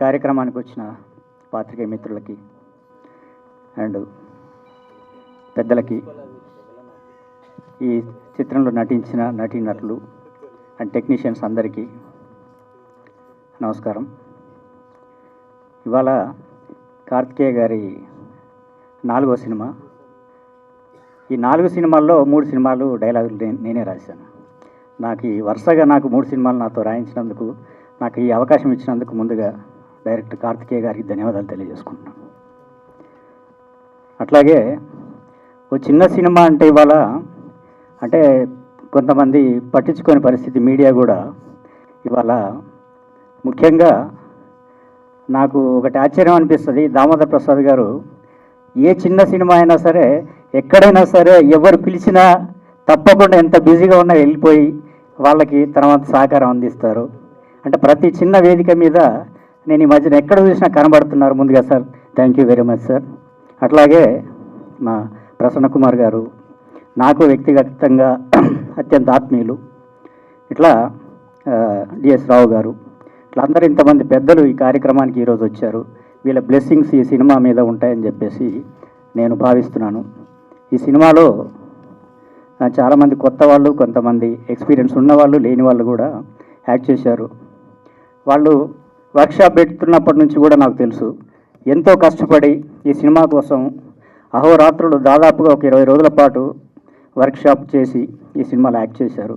కార్యక్రమానికి వచ్చిన పాత్రికేయ మిత్రులకి అండ్ పెద్దలకి, ఈ చిత్రంలో నటించిన నటీనటులు అండ్ టెక్నీషియన్స్ అందరికీ నమస్కారం. ఇవాళ కార్తికేయ గారి 4వ సినిమా. ఈ 4 సినిమాల్లో 3 సినిమాలు డైలాగులు నేనే రాశాను. వరుసగా 3 సినిమాలు నాతో రాయించినందుకు, నాకు ఈ అవకాశం ఇచ్చినందుకు ముందుగా డైరెక్టర్ కార్తికేయ గారికి ధన్యవాదాలు తెలియజేసుకుంటున్నాను. అట్లాగే ఓ చిన్న సినిమా అంటే ఇవాళ అంటే కొంతమంది పట్టించుకోని పరిస్థితి, మీడియా కూడా. ఇవాళ ముఖ్యంగా నాకు ఒకటి ఆశ్చర్యం అనిపిస్తుంది, దామోదర్ ప్రసాద్ గారు ఏ చిన్న సినిమా అయినా సరే, ఎక్కడైనా సరే ఎవరు పిలిచినా తప్పకుండా ఎంత బిజీగా ఉన్నా వెళ్ళిపోయి వాళ్ళకి తర్వాత సహకారం అందిస్తారు. అంటే ప్రతి చిన్న వేదిక మీద నేను ఈ మధ్యన ఎక్కడ చూసినా కనబడుతున్నారు. ముందుగా sir thank you very much sir. అట్లాగే మా ప్రసన్న కుమార్ గారు నాకు వ్యక్తిగతంగా అత్యంత ఆత్మీయులు. ఇట్లా డిఎస్ రావు గారు, ఇట్లా అందరూ ఇంతమంది పెద్దలు ఈ కార్యక్రమానికి ఈరోజు వచ్చారు. వీళ్ళ బ్లెస్సింగ్స్ ఈ సినిమా మీద ఉంటాయని చెప్పేసి నేను భావిస్తున్నాను. ఈ సినిమాలో చాలామంది కొత్త వాళ్ళు, కొంతమంది ఎక్స్పీరియన్స్ ఉన్నవాళ్ళు, లేని వాళ్ళు కూడా యాక్ట్ చేశారు. వాళ్ళు వర్క్షాప్ పెడుతున్నప్పటి నుంచి కూడా నాకు తెలుసు, ఎంతో కష్టపడి ఈ సినిమా కోసం అహోరాత్రులు దాదాపుగా ఒక 20 రోజుల పాటు వర్క్షాప్ చేసి ఈ సినిమాలో యాక్ట్ చేశారు.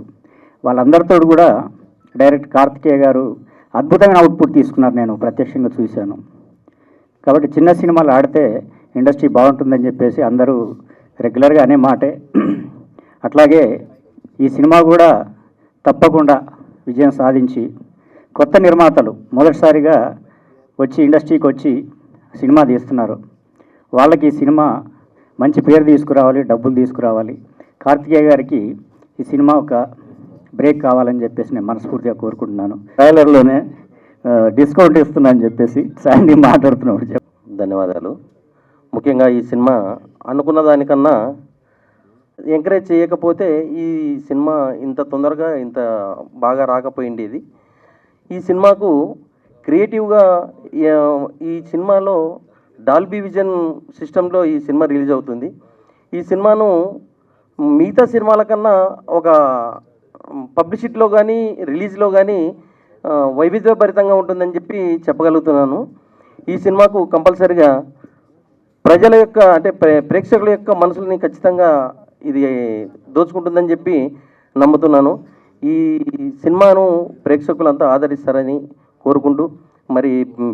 వాళ్ళందరితో కూడా డైరెక్టర్ కార్తికేయ గారు అద్భుతమైన అవుట్పుట్ తీసుకున్నారు, నేను ప్రత్యక్షంగా చూశాను. కాబట్టి చిన్న సినిమాలు ఆడితే ఇండస్ట్రీ బాగుంటుందని చెప్పేసి అందరూ రెగ్యులర్గా అనే మాటే. అట్లాగే ఈ సినిమా కూడా తప్పకుండా విజయం సాధించి కొత్త నిర్మాతలు మొదటిసారిగా వచ్చి ఇండస్ట్రీకి వచ్చి సినిమా తీస్తున్నారు. వాళ్ళకి ఈ సినిమా మంచి పేరు తీసుకురావాలి, డబ్బులు తీసుకురావాలి. కార్తికేయ గారికి ఈ సినిమా ఒక బ్రేక్ కావాలని చెప్పేసి నేను మనస్ఫూర్తిగా కోరుకుంటున్నాను. ట్రైలర్లోనే డిస్కౌంట్ ఇస్తున్నా అని చెప్పేసి శాండీ మాట్లాడుతున్నాడు. ధన్యవాదాలు. ముఖ్యంగా ఈ సినిమా అనుకున్న దానికన్నా ఎంకరేజ్ చేయకపోతే ఈ సినిమా ఇంత తొందరగా ఇంత బాగా రాకపోయింది. ఈ సినిమాకు క్రియేటివ్గా ఈ సినిమాలో డాల్బీ విజన్ సిస్టంలో ఈ సినిమా రిలీజ్ అవుతుంది. ఈ సినిమాను మిగతా సినిమాల కన్నా ఒక పబ్లిసిటీలో కానీ రిలీజ్లో కానీ వైవిధ్యభరితంగా ఉంటుందని చెప్పి చెప్పగలుగుతున్నాను. ఈ సినిమాకు కంపల్సరిగా ప్రజల యొక్క అంటే ప్రేక్షకుల యొక్క మనసులని ఖచ్చితంగా ఇది దోచుకుంటుందని చెప్పి నమ్ముతున్నాను. ఈ సినిమాను ప్రేక్షకులంతా ఆదరిస్తారని కోరుకుంటూ, మరి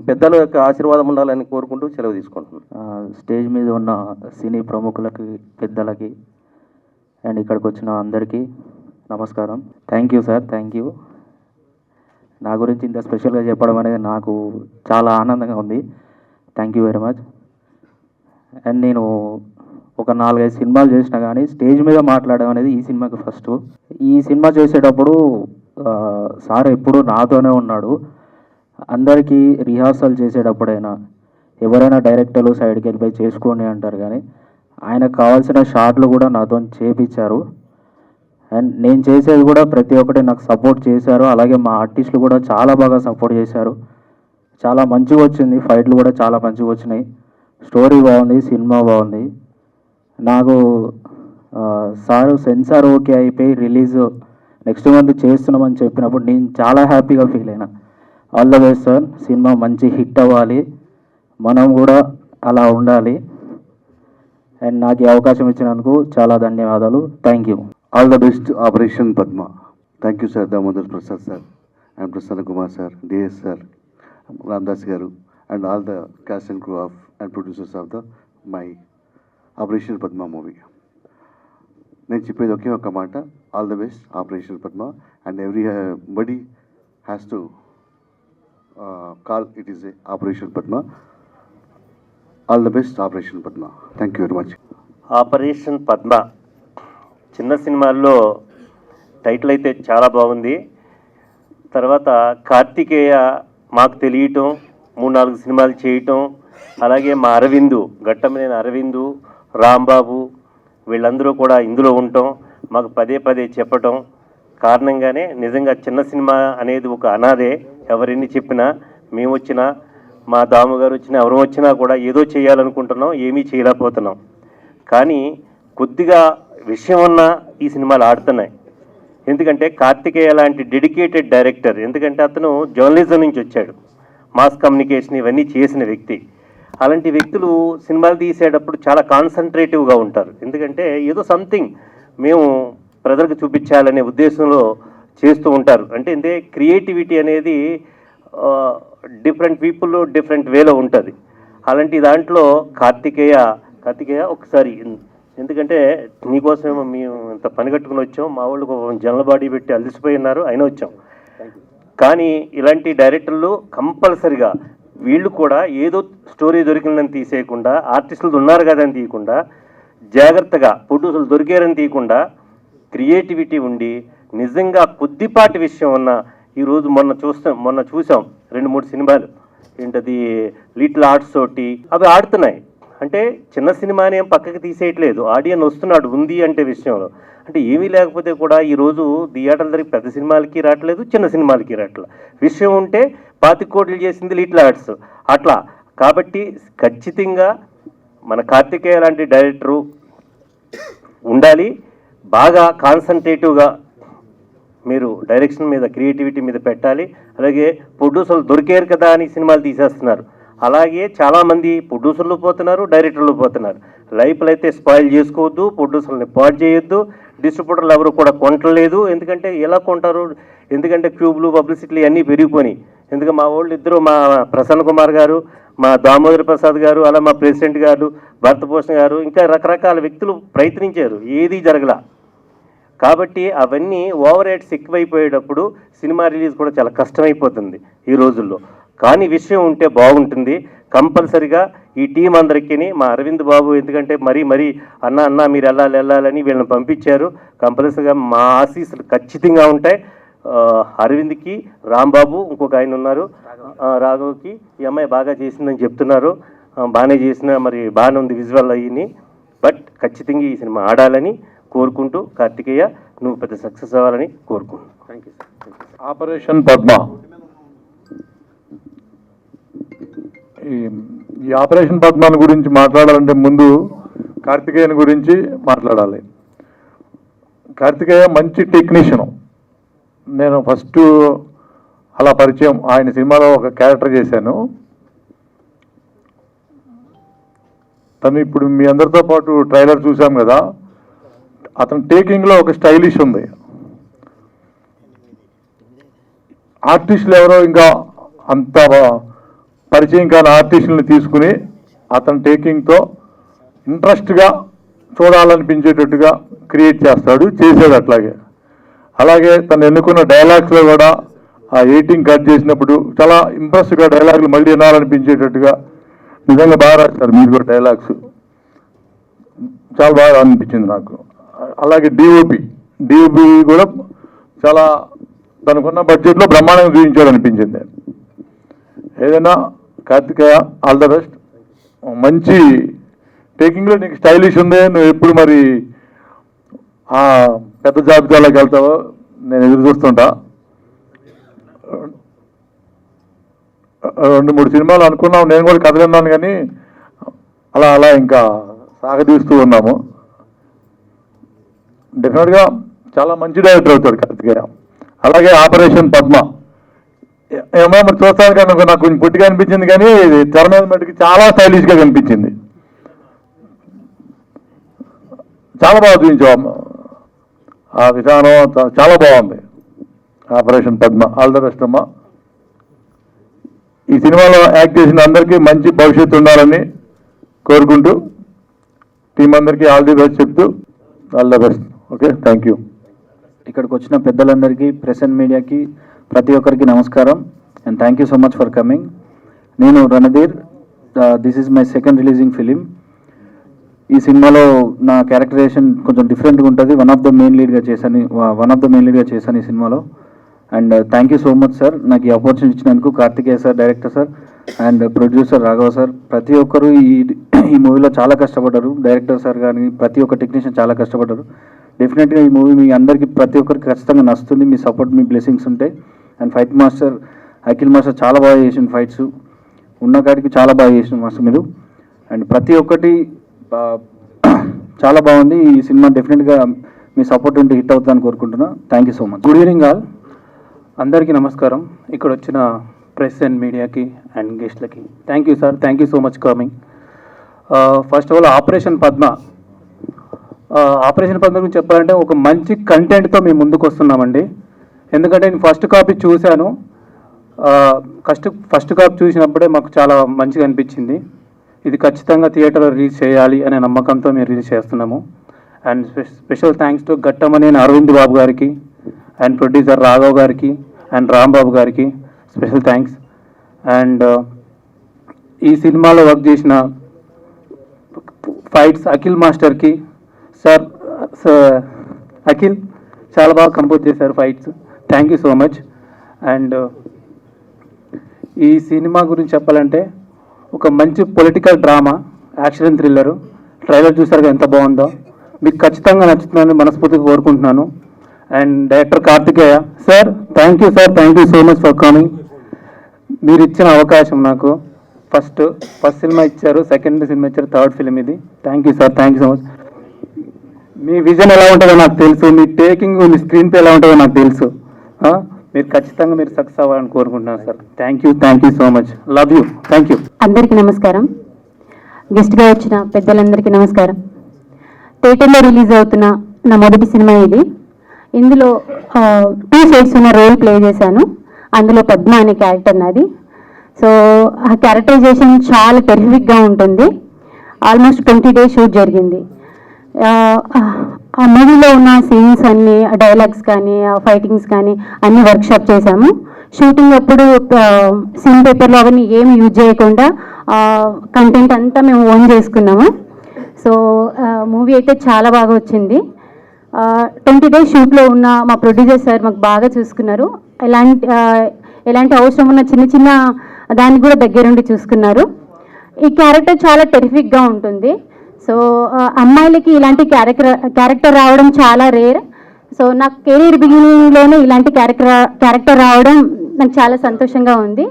పెద్దల యొక్క ఆశీర్వాదం ఉండాలని కోరుకుంటూ సెలవు తీసుకుంటున్నాను. స్టేజ్ మీద ఉన్న సినీ ప్రముఖులకి, పెద్దలకి అండ్ ఇక్కడికి వచ్చిన అందరికీ నమస్కారం. Thank you sir, thank you. నా గురించి ఇంత స్పెషల్గా చెప్పడం అనేది నాకు చాలా ఆనందంగా ఉంది. Thank you very much. And నేను ఒక 4-5 సినిమాలు చేసినా కానీ స్టేజ్ మీద మాట్లాడడం అనేది ఈ సినిమాకి ఫస్ట్. ఈ సినిమా చేసేటప్పుడు సార్ ఎప్పుడూ నాతోనే ఉన్నాడు. అందరికీ రిహార్సల్ చేసేటప్పుడైనా ఎవరైనా డైరెక్టర్లు సైడ్కి వెళ్ళిపోయి చేసుకోండి అంటారు, కానీ ఆయనకు కావాల్సిన షాట్లు కూడా నాతో చేపించారు. అండ్ నేను చేసేది కూడా ప్రతి ఒక్కటి నాకు సపోర్ట్ చేశారు. అలాగే మా ఆర్టిస్టులు కూడా చాలా బాగా సపోర్ట్ చేశారు. చాలా మంచిగా వచ్చింది, ఫైట్లు కూడా చాలా మంచిగా వచ్చినాయి. స్టోరీ బాగుంది, సినిమా బాగుంది. నాకు సార్ సెన్సార్ ఓకే అయిపోయి రిలీజ్ నెక్స్ట్ మంత్ చేస్తున్నామని చెప్పినప్పుడు నేను చాలా హ్యాపీగా ఫీల్ అయినా. All the best sir, cinema మంచి హిట్ అవ్వాలి, మనం కూడా అలా ఉండాలి. అండ్ నాకు ఈ అవకాశం ఇచ్చినందుకు చాలా ధన్యవాదాలు. Thank you. All the best, Operation Padma. Thank you, sir, Damodar Prasad sir, and Prasanna Kumar sir, DS sir, Ramdas Garu, and all the cast and crew of and producers of my Operation Padma movie. నేను చెప్పేది ఒకే ఒక మాట, all the best operation Padma, and everybody has to call it is a operation Padma. All the best operation Padma. Thank you very much. Operation Padma చిన్న సినిమాల్లో title అయితే చాలా బాగుంది. తర్వాత కార్తికేయ మాకు తెలియటం, 3-4 సినిమాలు చేయటం, అలాగే మా అరవిందు, ఘట్టమనేని అరవిందు, రాంబాబు వీళ్ళందరూ కూడా ఇందులో ఉండటం, మాకు పదే పదే చెప్పటం కారణంగానే నిజంగా చిన్న సినిమా అనేది ఒక అనాదే. ఎవరెన్ని చెప్పినా మేము వచ్చినా మా దాము గారు వచ్చినా ఎవరు వచ్చినా కూడా ఏదో చేయాలనుకుంటున్నాం, ఏమీ చేయలేకపోతున్నాం. కానీ కొద్దిగా విషయం ఉన్న ఈ సినిమాలు ఆడుతున్నాయి. ఎందుకంటే కార్తికేయ లాంటి డెడికేటెడ్ డైరెక్టర్, ఎందుకంటే అతను జర్నలిజం నుంచి వచ్చాడు, మాస్ కమ్యూనికేషన్ ఇవన్నీ చేసిన వ్యక్తి. అలాంటి వ్యక్తులు సినిమాలు తీసేటప్పుడు చాలా కాన్సన్ట్రేటివ్గా ఉంటారు. ఎందుకంటే ఏదో సంథింగ్ మేము ప్రజలకు చూపించాలనే ఉద్దేశంలో చేస్తూ ఉంటారు. అంటే క్రియేటివిటీ అనేది డిఫరెంట్ పీపుల్ డిఫరెంట్ వేలో ఉంటుంది. అలాంటి దాంట్లో కార్తికేయ ఒకసారి, ఎందుకంటే నీకోసమేమో మేము ఇంత పని కట్టుకుని వచ్చాం, మా వాళ్ళు జనలబాడీ పెట్టి అలసిపోయినారు, అయినా వచ్చాం. కానీ ఇలాంటి డైరెక్టర్లు కంపల్సరిగా వీళ్ళు కూడా ఏదో స్టోరీ దొరికిందని తీసేయకుండా, ఆర్టిస్టులు ఉన్నారు కదా అని తీయకుండా, జాగ్రత్తగా ప్రొడ్యూసర్లు దొరికారని తీయకుండా క్రియేటివిటీ ఉండి నిజంగా కొద్దిపాటి విషయం ఉన్న ఈరోజు మొన్న చూసాం 2-3 సినిమాలు, ఏంటది లిటిల్ ఆర్ట్స్ తోటి అవి ఆడుతున్నాయి. అంటే చిన్న సినిమాని ఏం పక్కకి తీసేయట్లేదు, ఆడియన్ వస్తున్నాడు ఉంది అంటే విషయంలో. అంటే ఏమీ లేకపోతే కూడా ఈరోజు థియేటర్ల దగ్గర పెద్ద సినిమాలకి రావట్లేదు, చిన్న సినిమాలకి రావట్లేదు. విషయం ఉంటే 25 కోట్లు చేసింది లిటిల్ ఆర్ట్స్ అట్లా. కాబట్టి ఖచ్చితంగా మన కార్తికేయ లాంటి డైరెక్టరు ఉండాలి. బాగా కాన్సన్ట్రేటివ్గా మీరు డైరెక్షన్ మీద, క్రియేటివిటీ మీద పెట్టాలి. అలాగే ప్రొడ్యూసర్లు దొరికారు కదా అని సినిమాలు తీసేస్తున్నారు. అలాగే చాలామంది ప్రొడ్యూసర్లు పోతున్నారు, డైరెక్టర్లు పోతున్నారు. లైఫ్లు అయితే స్పాయిల్ చేసుకోవద్దు, ప్రొడ్యూసర్ని పాడు చేయొద్దు, డిస్ట్రిబ్యూటర్లు ఎవరు కూడా కొంటలేదు. ఎందుకంటే ఎలా కొంటారు? ఎందుకంటే క్యూబ్లు, పబ్లిసిటీలు అన్నీ పెరిగిపోయినాయి. ఎందుకంటే మా వాళ్ళు ఇద్దరు, మా ప్రసన్న కుమార్ గారు, మా దామోదర ప్రసాద్ గారు, అలా మా ప్రెసిడెంట్ గారు, భరతభూషణ్ గారు, ఇంకా రకరకాల వ్యక్తులు ప్రయత్నించారు, ఏదీ జరగల. కాబట్టి అవన్నీ ఓవర్ రేట్స్ ఎక్కువైపోయేటప్పుడు సినిమా రిలీజ్ కూడా చాలా కష్టమైపోతుంది ఈ రోజుల్లో. కానీ విషయం ఉంటే బాగుంటుంది. కంపల్సరిగా ఈ టీం అందరికీ, మా అరవింద్ బాబు, ఎందుకంటే మరీ అన్న మీరు వెళ్ళాలని వీళ్ళని పంపించారు. కంపల్సరిగా మా ఆశీస్సులు ఖచ్చితంగా ఉంటాయి. అరవింద్కి, రాంబాబు, ఇంకొక ఆయన ఉన్నారు, రాఘవ్కి, ఈ అమ్మాయి బాగా చేసిందని చెప్తున్నారు. బాగానే చేసిన, మరి బాగానే ఉంది విజువల్ అయ్యి. బట్ ఖచ్చితంగా ఈ సినిమా ఆడాలని కోరుకుంటూ, కార్తికేయ నువ్వు పెద్ద సక్సెస్ అవ్వాలని కోరుకుంటున్నాను. Thank you sir. Operation Padma, ఈ ఆపరేషన్ పద్మను గురించి మాట్లాడాలంటే ముందు కార్తికేయన్ గురించి మాట్లాడాలి. కార్తికేయ మంచి టెక్నీషియన్. నేను ఫస్ట్ అలా పరిచయం, ఆయన సినిమాలో ఒక క్యారెక్టర్ చేశాను. తను ఇప్పుడు మీ అందరితో పాటు ట్రైలర్ చూసాం కదా, అతను టేకింగ్లో ఒక స్టైలిష్ ఉంది. ఆర్టిస్టులు ఎవరో ఇంకా అంత పరిచయం కాని ఆర్టిస్టులని తీసుకుని అతను టేకింగ్తో ఇంట్రెస్ట్గా చూడాలనిపించేటట్టుగా క్రియేట్ చేసాడు అట్లాగే. అలాగే తను ఎన్నుకున్న డైలాగ్స్లో కూడా ఆ ఎడిటింగ్ కట్ చేసినప్పుడు చాలా ఇంప్రెస్గా డైలాగులు మళ్ళీ వినాలనిపించేటట్టుగా నిజంగా బాగా రాస్తారు మీరు కూడా డైలాగ్స్, చాలా బాగా అనిపించింది నాకు. అలాగే డిఓపి కూడా చాలా తనకున్న బడ్జెట్లో బ్రహ్మాండంగా చూపించాడు అనిపించింది. ఏదైనా కార్తికేయ ఆల్ ద బెస్ట్. మంచి టేకింగ్లో నీకు స్టైలిష్ ఉంది. నువ్వు ఎప్పుడు మరి ఆ పెద్ద జాబితాలోకి వెళ్తావో నేను ఎదురు చూస్తుంటా. 2-3 సినిమాలు అనుకున్నాం, నేను కూడా కథ విన్నాను, కానీ అలా ఇంకా సాగదీస్తూ ఉన్నాము. డెఫినెట్గా చాలా మంచి డైరెక్టర్ అవుతాడు కార్తికేయ. అలాగే ఆపరేషన్ పద్మ ఏమో మరి చూస్తానికి నాకు కొంచెం పుట్టిగా అనిపించింది, కానీ తెర మీద మటుకి చాలా స్టైలిష్గా కనిపించింది. చాలా బాగా చూపించావు, ఆ విధానం చాలా బాగుంది. Operation Padma all the best అమ్మా. ఈ సినిమాలో యాక్ట్ చేసిన అందరికీ మంచి భవిష్యత్తు ఉండాలని కోరుకుంటూ టీం అందరికీ ఆల్ ది బెస్ట్ చెప్తూ all the best. Okay, thank you. ఇక్కడికి వచ్చిన పెద్దలందరికీ, ప్రెస్ అండ్ మీడియాకి, ప్రతి ఒక్కరికి నమస్కారం and thank you so much for coming. నేను Randheer, this is my second releasing film. ఈ సినిమాలో నా క్యారెక్టరైజేషన్ కొంచెం డిఫరెంట్గా ఉంటుంది. వన్ ఆఫ్ ద మెయిన్ లీడ్గా చేశాను ఈ సినిమాలో. And thank you so much sir, నాకు ఈ ఆపర్చునిటీ ఇచ్చినందుకు. Karthikeya sir, director sir, and producer Raghava sir, ప్రతి ఒక్కరు ఈ మూవీలో చాలా కష్టపడ్డారు. డైరెక్టర్ సార్ కానీ ప్రతి ఒక్క టెక్నీషియన్ చాలా కష్టపడ్డారు. డెఫినెట్గా ఈ మూవీ మీ అందరికీ, ప్రతి ఒక్కరికి ఖచ్చితంగా నచ్చుతుంది. మీ సపోర్ట్, మీ బ్లెస్సింగ్స్ ఉంటాయి. And fight master Akhil master చాలా బాగా చేసిన ఫైట్స్. ఉన్న కాడికి చాలా బాగా చేసిన మాస్టర్ మీరు. అండ్ ప్రతి ఒక్కటి చాలా బాగుంది. ఈ సినిమా డెఫినెట్గా మీ సపోర్ట్ ఉంటే హిట్ అవుతుందని కోరుకుంటున్నా. Thank you so much. Good evening all. అందరికీ నమస్కారం. ఇక్కడ వచ్చిన ప్రెస్ అండ్ మీడియాకి అండ్ గెస్ట్లకి thank you sir. Thank you so much coming. First of all operation Padma గురించి చెప్పాలంటే ఒక మంచి కంటెంట్తో మేము ముందుకు వస్తున్నామండి. ఎందుకంటే నేను ఫస్ట్ కాపీ చూశాను. ఫస్ట్ కాపీ చూసినప్పుడే మాకు చాలా మంచిగా అనిపించింది. ఇది ఖచ్చితంగా థియేటర్లో రిలీజ్ చేయాలి అనే నమ్మకంతో మేము రిలీజ్ చేస్తున్నాము. And special thanks to Ghattamaneni Aravind Babu గారికి అండ్ ప్రొడ్యూసర్ రాఘవ్ గారికి అండ్ రాంబాబు గారికి స్పెషల్ థ్యాంక్స్. అండ్ ఈ సినిమాలో వర్క్ చేసిన ఫైట్స్ అఖిల్ మాస్టర్కి సార్ అఖిల్ చాలా బాగా కంపోజ్ చేశారు fights. Thank you so much. And ఈ సినిమా గురించి చెప్పాలంటే ఒక మంచి political drama, action thriller. Trailer చూసారుగా ఎంత బాగుందో. మీకు ఖచ్చితంగా నచ్చుతుందని మనస్ఫూర్తిగా కోరుకుంటున్నాను. And director Karthikeya sir, thank you sir. Thank you so much for coming. మీరు ఇచ్చిన అవకాశం నాకు ఫస్ట్ సినిమా ఇచ్చారు, సెకండ్ సినిమా ఇచ్చారు, థర్డ్ ఫిలిం ఇది. Thank you sir. Thank you so much. మీ విజన్ ఎలా ఉంటుందో నాకు తెలుసు, మీ టేకింగ్, మీ స్క్రీన్ ప్లే ఎలా ఉంటుందో నాకు తెలుసు. మీరు ఖచ్చితంగా మీరు సక్సెస్ అవ్వాలని కోరుకుంటున్నాను sir. Thank you so much. Love you. Thank you. అందరికీ నమస్కారం. గెస్ట్గా వచ్చిన పెద్దలందరికీ నమస్కారం. థియేటర్లో రిలీజ్ అవుతున్న నా మొదటి సినిమా ఇది. ఇందులో 2 షేడ్స్ ఉన్న రోల్ ప్లే చేశాను. అందులో పద్మ అనే క్యారెక్టర్ నాది. సో ఆ క్యారెక్టరైజేషన్ చాలా టెరిఫిక్గా ఉంటుంది. ఆల్మోస్ట్ 20 days షూట్ జరిగింది. ఆ మూవీలో ఉన్న సీన్స్ అన్ని, డైలాగ్స్ కానీ, ఫైటింగ్స్ కానీ అన్ని వర్క్షాప్ చేశాము. షూటింగ్ అప్పుడు సీన్ పేపర్లో అవన్నీ ఏమి యూజ్ చేయకుండా కంటెంట్ అంతా మేము ఓన్ చేసుకున్నాము. సో మూవీ అయితే చాలా బాగా వచ్చింది. 20 days షూట్లో ఉన్న మా ప్రొడ్యూసర్ సార్ మాకు బాగా చూసుకున్నారు. ఎలాంటి అవసరం ఉన్న చిన్న చిన్న దాన్ని కూడా దగ్గరుండి చూసుకున్నారు. ఈ క్యారెక్టర్ చాలా టెరిఫిక్గా ఉంటుంది. సో అమ్మాయిలకి ఇలాంటి క్యారెక్టర్ రావడం చాలా రేర్. సో నాకు కెరీర్ బిగినింగ్లోనే ఇలాంటి క్యారెక్టర్ రావడం నాకు చాలా సంతోషంగా ఉంది.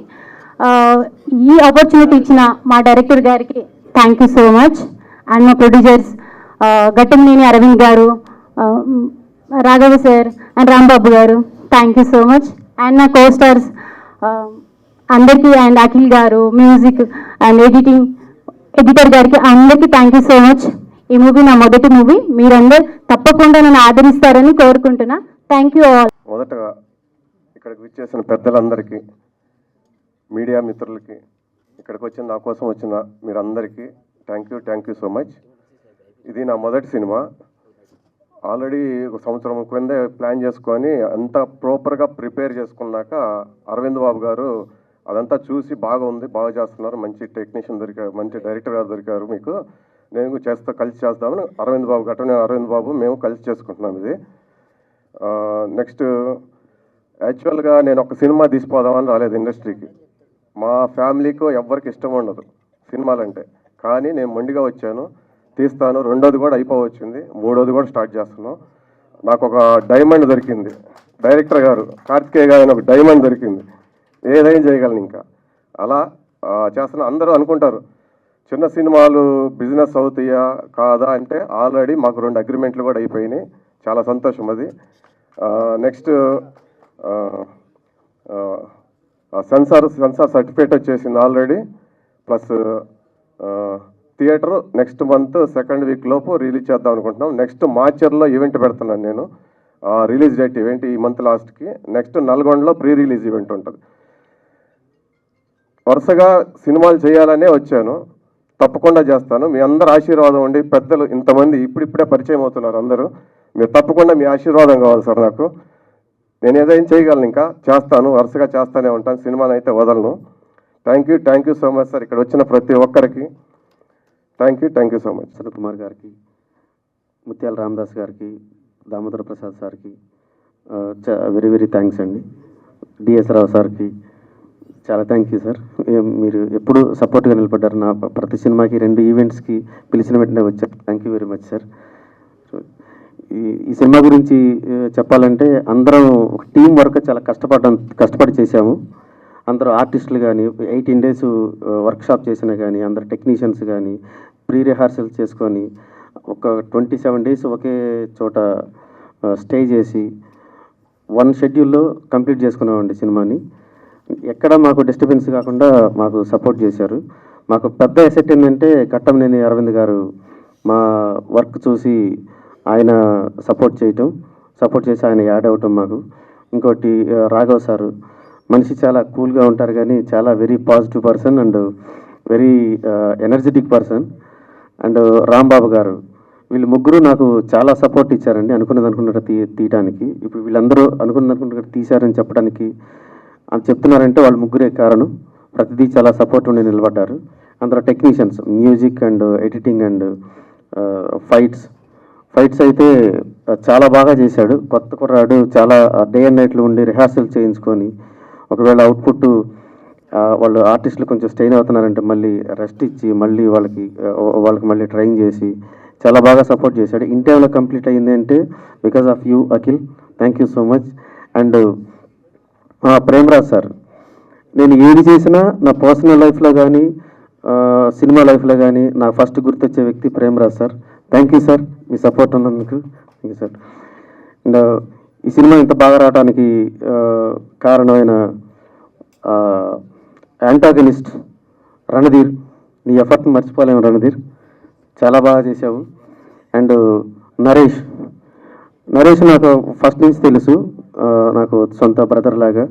ఈ ఆపర్చునిటీ ఇచ్చిన మా డైరెక్టర్ గారికి thank you so much. And మా ప్రొడ్యూసర్స్ గట్టమనేని అరవింద్ గారు, రాఘవ సార్ అండ్ రాంబాబు గారు, thank you so much. And నా కోస్టార్స్ అందరికీ, అండ్ అఖిల్ గారు, మ్యూజిక్ అండ్ ఎడిటర్ గారికి అందరికీ థ్యాంక్ యూ సో మచ్. ఈ మూవీ నా మొదటి మూవీ. మీరందరూ తప్పకుండా నన్ను ఆదరిస్తారని కోరుకుంటున్నా. Thank you all. మొదటగా ఇక్కడికి విచ్చేసిన పెద్దలందరికీ, మీడియా మిత్రులకి, ఇక్కడికి వచ్చిన నా కోసం వచ్చిన మీరందరికీ థ్యాంక్ యూ సో మచ్. ఇది నా మొదటి సినిమా. ఆల్రెడీ ఒక సంవత్సరం కిందే ప్లాన్ చేసుకొని అంతా ప్రాపర్గా ప్రిపేర్ చేసుకున్నాక అరవింద్ బాబు గారు అదంతా చూసి బాగా చేస్తున్నారు, మంచి టెక్నీషియన్ దొరికారు, మంచి డైరెక్టర్ గారు దొరికారు మీకు, నేను కలిసి చేస్తామని అరవింద్ బాబు మేము కలిసి చేసుకుంటున్నాం ఇది. నెక్స్ట్ యాక్చువల్గా నేను ఒక సినిమా తీసిపోదామని రాలేదు ఇండస్ట్రీకి. మా ఫ్యామిలీకి ఎవ్వరికి ఇష్టం ఉండదు సినిమాలంటే, కానీ నేను మొండిగా వచ్చాను, తీస్తాను. 2వది కూడా అయిపోవచ్చింది, 3వది కూడా స్టార్ట్ చేస్తున్నాం. నాకు ఒక డైమండ్ దొరికింది, డైరెక్టర్ గారు కార్తికేయ గారు ఒక డైమండ్ దొరికింది, ఏదైనా చేయగలను. ఇంకా అలా చేస్తున్నా. అందరూ అనుకుంటారు చిన్న సినిమాలు బిజినెస్ అవుతాయా కాదా అంటే, ఆల్రెడీ మాకు 2 అగ్రిమెంట్లు కూడా అయిపోయినాయి. చాలా సంతోషం అది. నెక్స్ట్ సెన్సార్ సర్టిఫికేట్ వచ్చేసింది already. Plus theatre next month 2nd week లోపు రిలీజ్ చేద్దాం అనుకుంటున్నాం. నెక్స్ట్ మార్చర్లో ఈవెంట్ పెడుతున్నాను నేను, రిలీజ్ డేట్ ఈవెంట్ ఈ మంత్ లాస్ట్కి. నెక్స్ట్ నల్గొండలో ప్రీ రిలీజ్ ఈవెంట్ ఉంటుంది. వరుసగా సినిమాలు చేయాలనే వచ్చాను, తప్పకుండా చేస్తాను. మీ అందరు ఆశీర్వాదం ఉండి, పెద్దలు ఇంతమంది ఇప్పుడిప్పుడే పరిచయం అవుతున్నారు అందరూ, మీరు తప్పకుండా మీ ఆశీర్వాదం కావాలి సార్ నాకు. నేను ఏదైనా చేయగలను, ఇంకా చేస్తాను, వరుసగా చేస్తూనే ఉంటాను, సినిమాని అయితే వదలను. Thank you so much sir. ఇక్కడ వచ్చిన ప్రతి ఒక్కరికి thank you so much. Kumar గారికి, ముత్యాల రామదాస్ గారికి, దామోదర ప్రసాద్ సార్కి వెరీ థ్యాంక్స్ అండి. డిఎస్ రావు సార్కి చాలా థ్యాంక్ యూ సార్. మీరు ఎప్పుడు సపోర్ట్గా నిలబడ్డారు. నా ప్రతి సినిమాకి 2 ఈవెంట్స్కి పిలిచిన వెంటనే వచ్చారు. Thank you very much sir. ఈ సినిమా గురించి చెప్పాలంటే అందరం ఒక టీం వర్క్ చాలా కష్టపడి చేశాము. అందరూ ఆర్టిస్టులు కానీ 18 days వర్క్షాప్ చేసినా కానీ అందరు టెక్నీషియన్స్ కానీ ప్రీ రిహార్సల్ చేసుకొని ఒక 27 days ఒకే చోట స్టే చేసి 1 షెడ్యూల్లో కంప్లీట్ చేసుకున్నామండి సినిమాని. ఎక్కడ మాకు డిస్టర్బెన్స్ కాకుండా మాకు సపోర్ట్ చేశారు. మాకు పెద్ద ఎసెట్ ఏంటంటే కట్టంనేని అరవింద్ గారు మా వర్క్ చూసి ఆయన సపోర్ట్ చేసి ఆయన యాడ్ అవటం మాకు. ఇంకోటి రాఘవ్ సారు మనిషి చాలా కూల్గా ఉంటారు కానీ చాలా very positive person and very energetic person. And Rambabu గారు, వీళ్ళు ముగ్గురు నాకు చాలా సపోర్ట్ ఇచ్చారండి. అనుకున్నట్టు తీయటానికి. ఇప్పుడు వీళ్ళందరూ అనుకున్నట్టు తీశారని చెప్పడానికి చెప్తున్నారంటే వాళ్ళు ముగ్గురే కారణం. ప్రతిదీ చాలా సపోర్ట్ ఉండి నిలబడ్డారు. అందరూ technicians, music and editing and fights అయితే చాలా బాగా చేశాడు. కొత్త కుర్రాడు చాలా డే అండ్ నైట్లు ఉండి రిహార్సల్ చేయించుకొని ఒకవేళ అవుట్పుట్ వాళ్ళు ఆర్టిస్టులు కొంచెం స్ట్రెయిన్ అవుతున్నారంటే మళ్ళీ రెస్ట్ ఇచ్చి మళ్ళీ వాళ్ళకి మళ్ళీ ట్రైన్ చేసి చాలా బాగా సపోర్ట్ చేశాడు. ఇన్ టైంలో కంప్లీట్ అయ్యింది అంటే because of you Akhil. Thank you so much. And Premraj sir, నేను ఏది చేసినా నా పర్సనల్ లైఫ్లో కానీ సినిమా లైఫ్లో కానీ నాకు ఫస్ట్ గుర్తొచ్చే వ్యక్తి Premraj sir. Thank you sir, మీ సపోర్ట్ ఉన్నందుకు. Thank you sir. అండ్ ఈ సినిమా ఇంత బాగా రావడానికి కారణమైన యాంటాగనిస్ట్ రణధీర్, నీ ఎఫర్ట్ని మర్చిపోలేము రణధీర్, చాలా బాగా చేశావు. అండ్ నరేష్ నాకు ఫస్ట్ నుంచి తెలుసు, నాకు సొంత బ్రదర్ లాగా.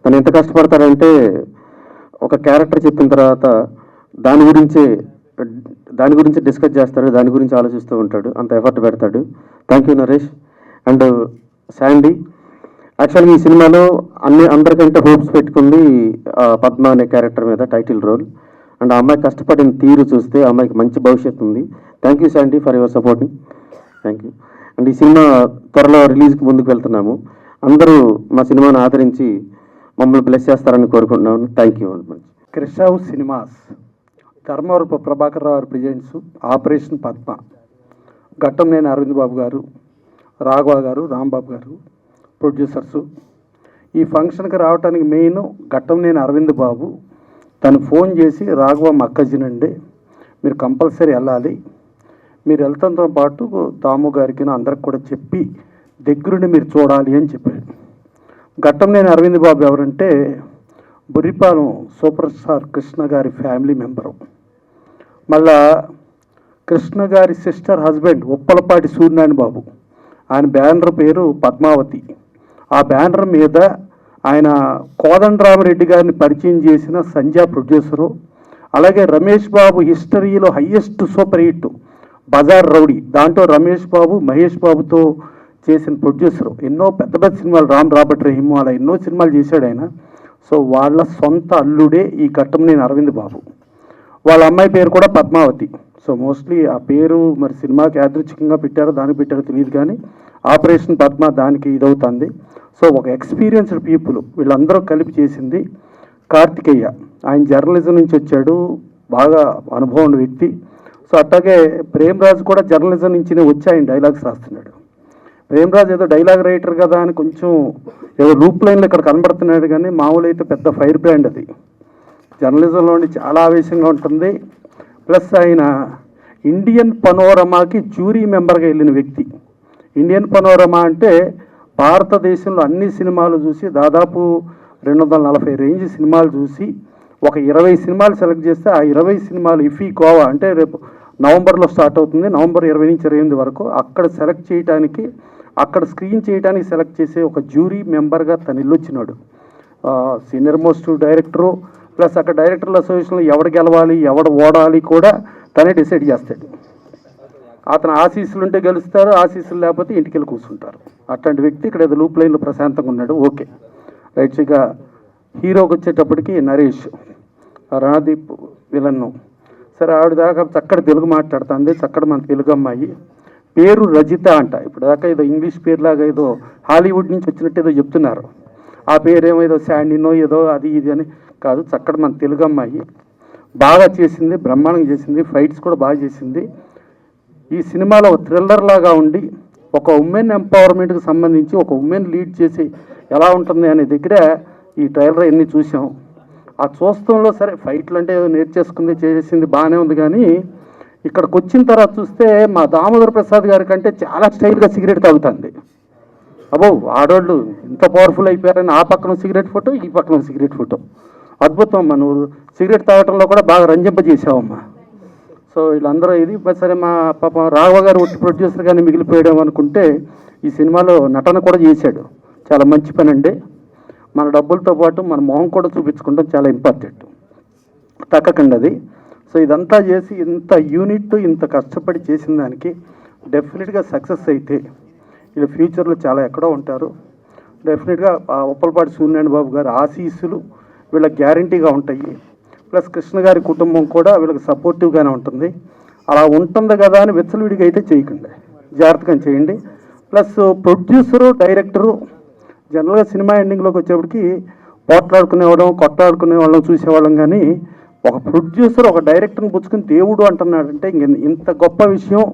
తను ఎంత కష్టపడతాడంటే ఒక క్యారెక్టర్ చెప్పిన తర్వాత దాని గురించి డిస్కస్ చేస్తాడు, దాని గురించి ఆలోచిస్తూ ఉంటాడు, అంత ఎఫర్ట్ పెడతాడు. Thank you Naresh. And Sandy, యాక్చువల్గా ఈ సినిమాలో అందరికంటే హోప్స్ పెట్టుకుంది పద్మ అనే క్యారెక్టర్ మీద, టైటిల్ రోల్. అండ్ ఆ అమ్మాయి కష్టపడిన తీరు చూస్తే ఆ అమ్మాయికి మంచి భవిష్యత్తు ఉంది. Thank you Sandy for your supporting. Thank you. And ఈ సినిమా త్వరలో రిలీజ్కి ముందుకు వెళ్తున్నాము. అందరూ మా సినిమాను ఆదరించి మమ్మల్ని బ్లెస్ చేస్తారని కోరుకుంటున్నాను. Thank you very much. Krish house cinemas, Dharmavarapu Prabhakar Rao presents, operation Padma, Ghattamaneni Aravind Babu garu, Raghava గారు, రాంబాబు గారు ప్రొడ్యూసర్సు. ఈ ఫంక్షన్కి రావడానికి మెయిన్ ఘట్టంనేని అరవింద్ బాబు. తను ఫోన్ చేసి రాఘవ మా అక్కజినండి, మీరు కంపల్సరీ వెళ్ళాలి, మీరు వెళ్తాంతో పాటు దాము గారికి అందరికి కూడా చెప్పి దగ్గరుండి మీరు చూడాలి అని చెప్పాడు. ఘట్టంనేని అరవింద్ బాబు ఎవరంటే బుర్రిపాలెం సూపర్ స్టార్ కృష్ణ గారి ఫ్యామిలీ మెంబరు. మళ్ళా కృష్ణ గారి సిస్టర్ హస్బెండ్ ఉప్పలపాటి సూర్యనారాయణ బాబు, ఆయన బ్యానర్ పేరు పద్మావతి. ఆ బ్యానర్ మీద ఆయన కోదండరామరెడ్డి గారిని పరిచయం చేసిన సంధ్యా ప్రొడ్యూసరు. అలాగే రమేష్ బాబు హిస్టరీలో highest super hit Bazaar Rowdy, దాంట్లో రమేష్ బాబు మహేష్ బాబుతో చేసిన ప్రొడ్యూసరు. ఎన్నో పెద్ద పెద్ద సినిమాలు, రామ్ రాబర్ట్ రహీము అలా ఎన్నో సినిమాలు చేశాడు ఆయన. సో వాళ్ళ సొంత అల్లుడే ఈ ఘట్టంనేని అరవింద్ బాబు. వాళ్ళ అమ్మాయి పేరు కూడా పద్మావతి. సో మోస్ట్లీ ఆ పేరు మరి సినిమాకి యాదృచ్ఛికంగా పెట్టారో దానికి పెట్టారో తెలియదు, కానీ ఆపరేషన్ పద్మ దానికి ఇదవుతుంది. సో ఒక ఎక్స్పీరియన్స్డ్ పీపుల్ వీళ్ళందరూ కలిపి చేసింది. కార్తికేయ, ఆయన జర్నలిజం నుంచి వచ్చాడు, బాగా అనుభవం ఉన్న వ్యక్తి. సో అట్లాగే ప్రేమరాజు కూడా జర్నలిజం నుంచినే వచ్చి ఆయన డైలాగ్స్ రాస్తున్నాడు. ప్రేమరాజు ఏదో డైలాగ్ రైటర్ కదా అని కొంచెం ఏదో లూప్ లైన్లో ఇక్కడ కనబడుతున్నాడు, కానీ మామూలు అయితే పెద్ద ఫైర్ బ్రాండ్ అది. జర్నలిజంలోని చాలా ఆవేశంగా ఉంటుంది. ప్లస్ ఆయన ఇండియన్ పనోరమాకి జ్యూరీ మెంబర్గా వెళ్ళిన వ్యక్తి. ఇండియన్ పనోరమా అంటే భారతదేశంలో అన్ని సినిమాలు చూసి దాదాపు 240 రేంజ్ సినిమాలు చూసి ఒక 20 సినిమాలు సెలెక్ట్ చేస్తే ఆ 20 సినిమాలు ఇఫీ గోవా అంటే రేపు నవంబర్లో స్టార్ట్ అవుతుంది, నవంబర్ 20 నుంచి 28 వరకు అక్కడ సెలెక్ట్ చేయడానికి, అక్కడ స్క్రీన్ చేయడానికి సెలెక్ట్ చేసే ఒక జ్యూరీ మెంబర్గా తను వెళ్ళొచ్చినాడు. సీనియర్ మోస్ట్ డైరెక్టరు, ప్లస్ అక్కడ డైరెక్టర్ల అసోసియేషన్లో ఎవడు గెలవాలి ఎవడు ఓడాలి కూడా తనే డిసైడ్ చేస్తాడు. అతను ఆశీస్సులు ఉంటే గెలుస్తారు, ఆశీస్సులు లేకపోతే ఇంటికి వెళ్ళి కూర్చుంటారు. అట్లాంటి వ్యక్తి ఇక్కడ ఏదో లూప్ లైన్లో ప్రశాంతంగా ఉన్నాడు. Okay right. ఇక హీరోకి వచ్చేటప్పటికి నరేష్, రణదీప్ విలన్ను. సరే ఆవిడ దాకా చక్కటి తెలుగు మాట్లాడుతుంది, చక్కటి మన తెలుగు అమ్మాయి. పేరు రజిత అంట. ఇప్పుడు దాకా ఏదో ఇంగ్లీష్ పేరులాగా ఏదో హాలీవుడ్ నుంచి వచ్చినట్టు ఏదో చెప్తున్నారు. ఆ పేరేమో ఏదో శాండినో ఏదో అది ఇది అని కాదు, చక్కటి మన తెలుగు అమ్మాయి. బాగా చేసింది, బ్రహ్మాండంగా చేసింది, ఫైట్స్ కూడా బాగా చేసింది. ఈ సినిమాలో ఒక థ్రిల్లర్ లాగా ఉండి ఒక ఉమెన్ ఎంపవర్మెంట్కి సంబంధించి ఒక ఉమెన్ లీడ్ చేసి ఎలా ఉంటుంది అనే దగ్గర ఈ ట్రైలర్ ఎన్ని చూసాం. ఆ చూస్తంలో సరే ఫైట్లు అంటే ఏదో నేర్చేసుకుంది చేసింది బాగానే ఉంది, కానీ ఇక్కడికి వచ్చిన తర్వాత చూస్తే మా దామోదర ప్రసాద్ గారి కంటే చాలా స్టైల్గా సిగరెట్ తాగుతుంది. అబ్బో ఆడవాళ్ళు ఇంత పవర్ఫుల్ అయిపోయారని ఆ పక్కన సిగరెట్ ఫోటో, ఈ పక్కన సిగరెట్ ఫోటో. అద్భుతం అమ్మా, నువ్వు సిగరెట్ తాగటంలో కూడా బాగా రంజింపజేసావమ్మా. సో వీళ్ళందరూ ఇది సరే. మా పాప రాఘవ గారు ఒట్టి ప్రొడ్యూసర్గానే మిగిలిపోయాడు అనుకుంటే ఈ సినిమాలో నటన కూడా చేశాడు. చాలా మంచి పని అండి. మన డబ్బులతో పాటు మన మొహం కూడా చూపించుకుంటాం చాలా ఇంపార్టెంట్, తక్కకండి అది. సో ఇదంతా చేసి ఇంత యూనిట్ ఇంత కష్టపడి చేసిన దానికి డెఫినెట్గా సక్సెస్ అయితే వీళ్ళు ఫ్యూచర్లో చాలా ఎక్కడో ఉంటారు. డెఫినెట్గా ఉప్పలపాటి సూర్యనారాయణ బాబు గారు ఆశీస్సులు వీళ్ళకి గ్యారంటీగా ఉంటాయి. ప్లస్ కృష్ణ గారి కుటుంబం కూడా వీళ్ళకి సపోర్టివ్గానే ఉంటుంది. అలా ఉంటుంది కదా అని వెచ్చలవిడిగా అయితే చేయకండి, జాగ్రత్తగా చేయండి. ప్లస్ ప్రొడ్యూసరు డైరెక్టరు జనరల్గా సినిమా ఎండింగ్లోకి వచ్చేప్పటికి పోట్లాడుకునేవాళ్ళం కొట్లాడుకునేవాళ్ళం చూసేవాళ్ళం, కానీ ఒక ప్రొడ్యూసర్ ఒక డైరెక్టర్ని పుచ్చుకుని దేవుడు అంటున్నాడంటే ఇంత గొప్ప విషయం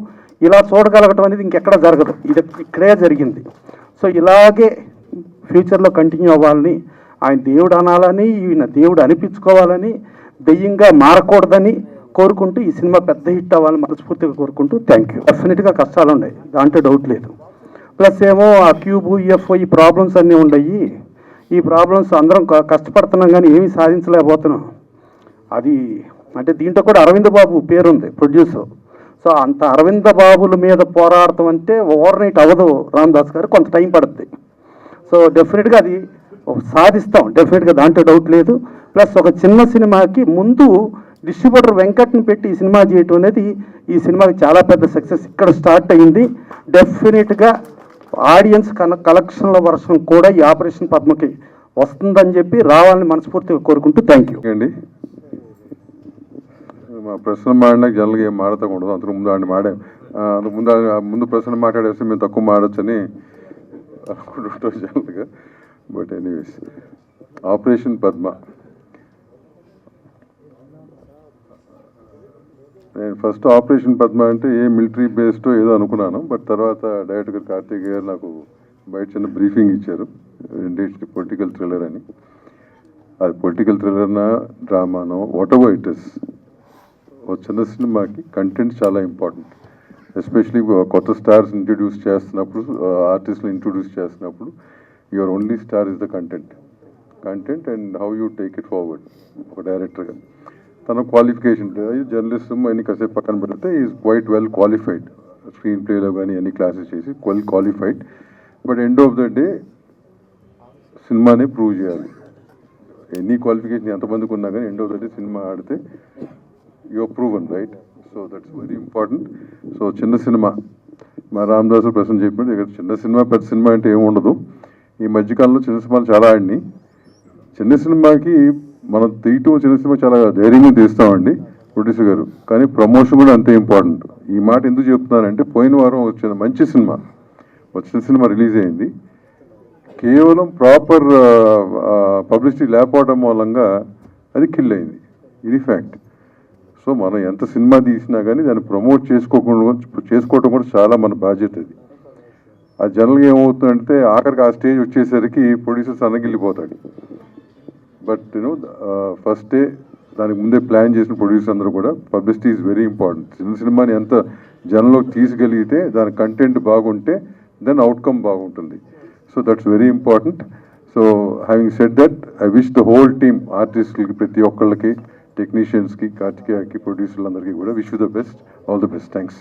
ఇలా చూడగలగటం అనేది ఇంకెక్కడ జరగదు, ఇది ఇక్కడే జరిగింది. సో ఇలాగే ఫ్యూచర్లో కంటిన్యూ అవ్వాలని, ఆయన దేవుడు అనాలని, ఈయన దేవుడు అనిపించుకోవాలని, దెయ్యంగా మారకూడదని కోరుకుంటూ ఈ సినిమా పెద్ద హిట్ అవ్వాలని మనస్ఫూర్తిగా కోరుకుంటూ థ్యాంక్ యూ. డెఫినెట్గా కష్టాలు ఉన్నాయి, దాంట్లో డౌట్ లేదు. ప్లస్ ఏమో ఆ క్యూబ్ యూఎఫ్ఓ ఈ ప్రాబ్లమ్స్ అన్నీ ఉన్నాయి. ఈ ప్రాబ్లమ్స్ అందరం కష్టపడుతున్నాం కానీ ఏమీ సాధించలేకపోతున్నాం. అది అంటే దీంట్లో కూడా అరవింద్ బాబు పేరుంది ప్రొడ్యూసర్. సో అంత అరవింద బాబుల మీద పోరాడటం అంటే ఓవర్ నైట్ అవ్వదు రామదాస్ గారు, కొంత టైం పడుతుంది. సో డెఫినెట్గా అది సాధిస్తాం, డెఫినెట్గా దాంట్లో డౌట్ లేదు. ప్లస్ ఒక చిన్న సినిమాకి ముందు డిస్ట్రిబ్యూటర్ వెంకట్ని పెట్టి ఈ సినిమా చేయటం అనేది ఈ సినిమాకి చాలా పెద్ద సక్సెస్ ఇక్కడ స్టార్ట్ అయ్యింది. డెఫినెట్గా ఆడియన్స్ కలెక్షన్ల వర్షం కూడా ఈ ఆపరేషన్ పద్మకి వస్తుందని చెప్పి రావాలని మనస్ఫూర్తిగా కోరుకుంటూ థ్యాంక్ యూ అండి. మా ప్రశ్న మాడినాక జనరల్గా ఏం మాడతాకూడదు, అంతకు ముందు ఆడిని ముందు ప్రశ్న మాట్లాడేస్తే మేము తక్కువ మాడొచ్చని అనుకుంటుంటాం జనరల్గా. బట్ ఎనీవేస్, ఆపరేషన్ పద్మ నేను ఫస్ట్ ఆపరేషన్ పద్మ అంటే ఏ మిలిటరీ బేస్డో ఏదో అనుకున్నాను. బట్ తర్వాత డైరెక్టర్ కార్తీక్ గారు నాకు బయట చిన్న బ్రీఫింగ్ ఇచ్చారు, రెండింటి పొలిటికల్ థ్రిల్లర్ అని. అది పొలిటికల్ థ్రిల్లర్నా డ్రామానో వాట్ ఎవర్ ఇట్ ఇస్, ఒక చిన్న సినిమాకి కంటెంట్ చాలా ఇంపార్టెంట్. ఎస్పెషలీ కొత్త స్టార్స్ ఇంట్రడ్యూస్ చేస్తున్నప్పుడు, ఆర్టిస్టులు ఇంట్రడ్యూస్ చేస్తున్నప్పుడు your only star is the content and how you take it forward. ఒక డైరెక్టర్గా తన క్వాలిఫికేషన్ జర్నలిజం అని కాసేపు పక్కన పెడితే is quite well qualified. Screen ప్లేలో కానీ అన్ని క్లాసెస్ చేసి well qualified. But end of the day సినిమానే ప్రూవ్ చేయాలి. ఎనీ క్వాలిఫికేషన్ ఎంతమందికి ఉన్నా కానీ ఎండ్ ఆఫ్ ద డే సినిమా ఆడితే your proven, right? So that's very important. So చిన్న సినిమా మా రామదాసు ప్రశ్న చెప్పినట్టు ఇక్కడ చిన్న సినిమా పెద్ద సినిమా అంటే ఏమి ఉండదు. ఈ మధ్యకాలంలో చిన్న సినిమాలు చాలా ఆడినాయి. చిన్న సినిమాకి మనం తీయటం చిన్న సినిమా చాలా ధైర్యంగా తీస్తామండి ప్రొడ్యూసర్ గారు, కానీ ప్రమోషన్ కూడా అంతే ఇంపార్టెంట్. ఈ మాట ఎందుకు చెప్తున్నానంటే పోయిన వారం వచ్చిన మంచి సినిమా, వచ్చిన సినిమా రిలీజ్ అయింది. కేవలం ప్రాపర్ పబ్లిసిటీ లేకపోవడం మూలంగా అది కిల్ అయింది. ఇది ఫ్యాక్ట్. సో మనం ఎంత సినిమా తీసినా కానీ దాన్ని ప్రమోట్ చేసుకోవడం కూడా చాలా మన బాధ్యత. అది జనరల్గా ఏమవుతుందంటే ఆఖరికి ఆ స్టేజ్ వచ్చేసరికి ప్రొడ్యూసర్స్ అనగిల్లిపోతాడు. బట్ ఫస్ట్ డే దానికి ముందే ప్లాన్ చేసిన ప్రొడ్యూసర్ అందరూ కూడా పబ్లిసిటీ ఈజ్ వెరీ ఇంపార్టెంట్. చిన్న సినిమాని ఎంత జనంలోకి తీసుకెళ్ళితే దాని కంటెంట్ బాగుంటే దెన్ అవుట్కమ్ బాగుంటుంది. So that's very important. So having said that, I wish the whole team, ఆర్టిస్టులకి ప్రతి ఒక్కళ్ళకి, టెక్నీషియన్స్కి, కార్తికేయకి, ప్రొడ్యూసర్లందరికీ కూడా wish you the best, all the best. Thanks.